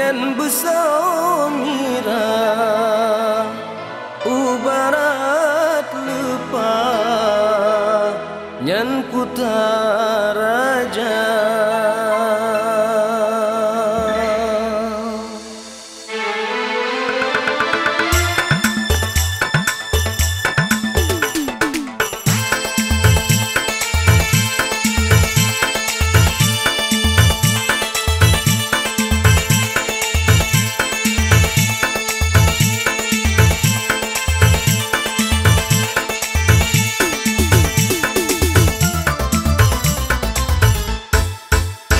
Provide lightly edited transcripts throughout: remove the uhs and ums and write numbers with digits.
Nyen besomira ubarat lupa nyen kutaraja.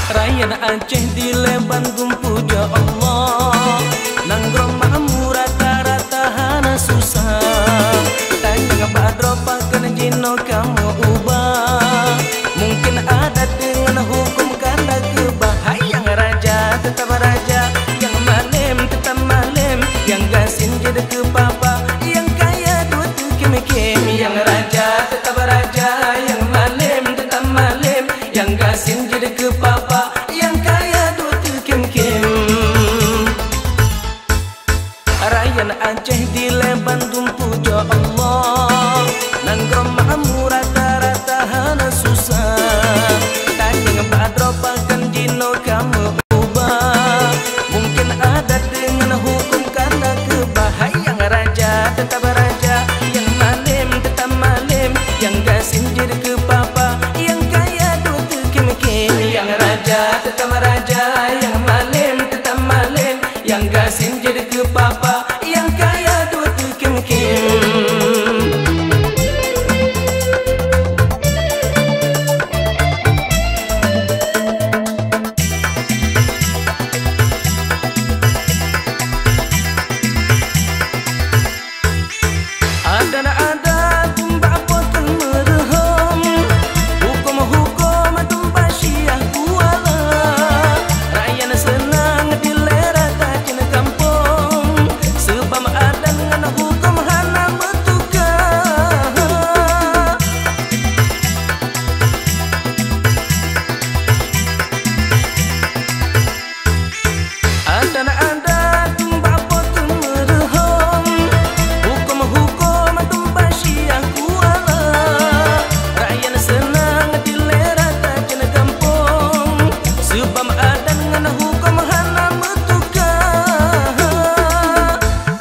Rakyat Aceh di Leban puja Allah, nanggrong makmur rata-rata hana susah. Tanya badro pakan jino kamu ubah, mungkin ada dengan hukum karena kebah. Yang raja tetap raja, yang malim tetap malim, yang gasin jadi ke papa, yang kaya duit kim-kim. Yang raja tetap raja, yang malim tetap malim, yang gasin jadi ke papa, yang kaya duit kim-kim. Rakyat Aceh di Leban puja Allah, nanggrong makmur rata-rata hana susah. Tanya badro pakan jino kamu ubah, mungkin ada dengan hukum karena kebah. Yang raja tetap raja, yang malim tetap malim, yang gasin jadi ke papa, yang kaya duit kim-kim. Yang raja tetap raja, yang malim tetap malim, yang gasin jadi ke papa, yang kaya duit kim-kim. Ada tumbak potong mereham, hukum-hukum tumbak syiah kuala. Rakyat senang dilera kacin kampung, sebab ada dengan hukum hana bertukar. Ada tumbak potong mereham, hukum-hukum tumbak syiah kuala. Rakyat senang dilera kacin kampung, sebab ada dengan hukum hana bertukar.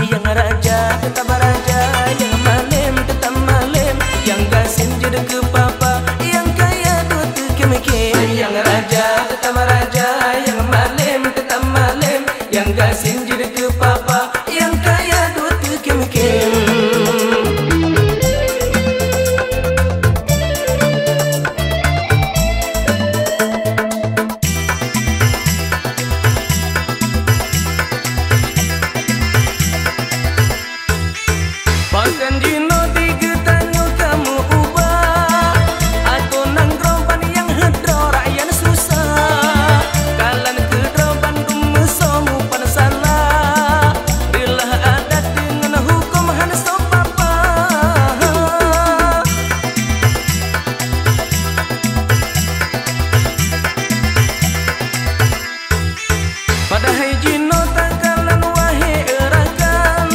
Yang raja tetap raja, yang malim tetap malim, yang gasin jadi ke papa, yang kaya duit kim-kim. Yang raja tetap raja, yang malim tetap malim, yang gasin jadi ke papa, yang kaya duit kim-kim. Pakan jino digetanyo kamu ubah, atau nanggroban yang hedro rakyat susah. Kalan kedroban mesomu pada salah, bila ada dengan hukum hana stop papa. Padahal jino takalan wahai erakan,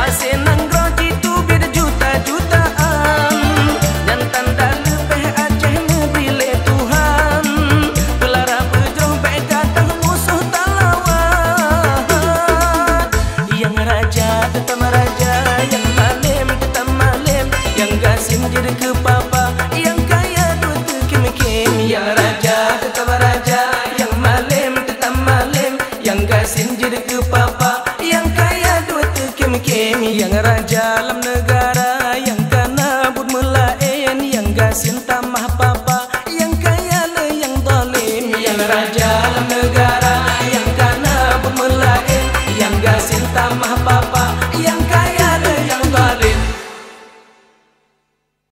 asin nanggro jitu beda juta-jutaan, yang tanda lebih Aceh negeri le Tuhan, gelara bejong baik kata musuh tak lawan. Yang raja tetap raja, yang malim tetap malim, yang gasin jadi ke papa, yang kaya duit kim-kim. Yang raja tetap raja, yang malim tetap malim, yang gasin jadi ke papa, yang kaya duit kim-kim. Yang raja dalam negara, yang kana bud melayan, yang gasin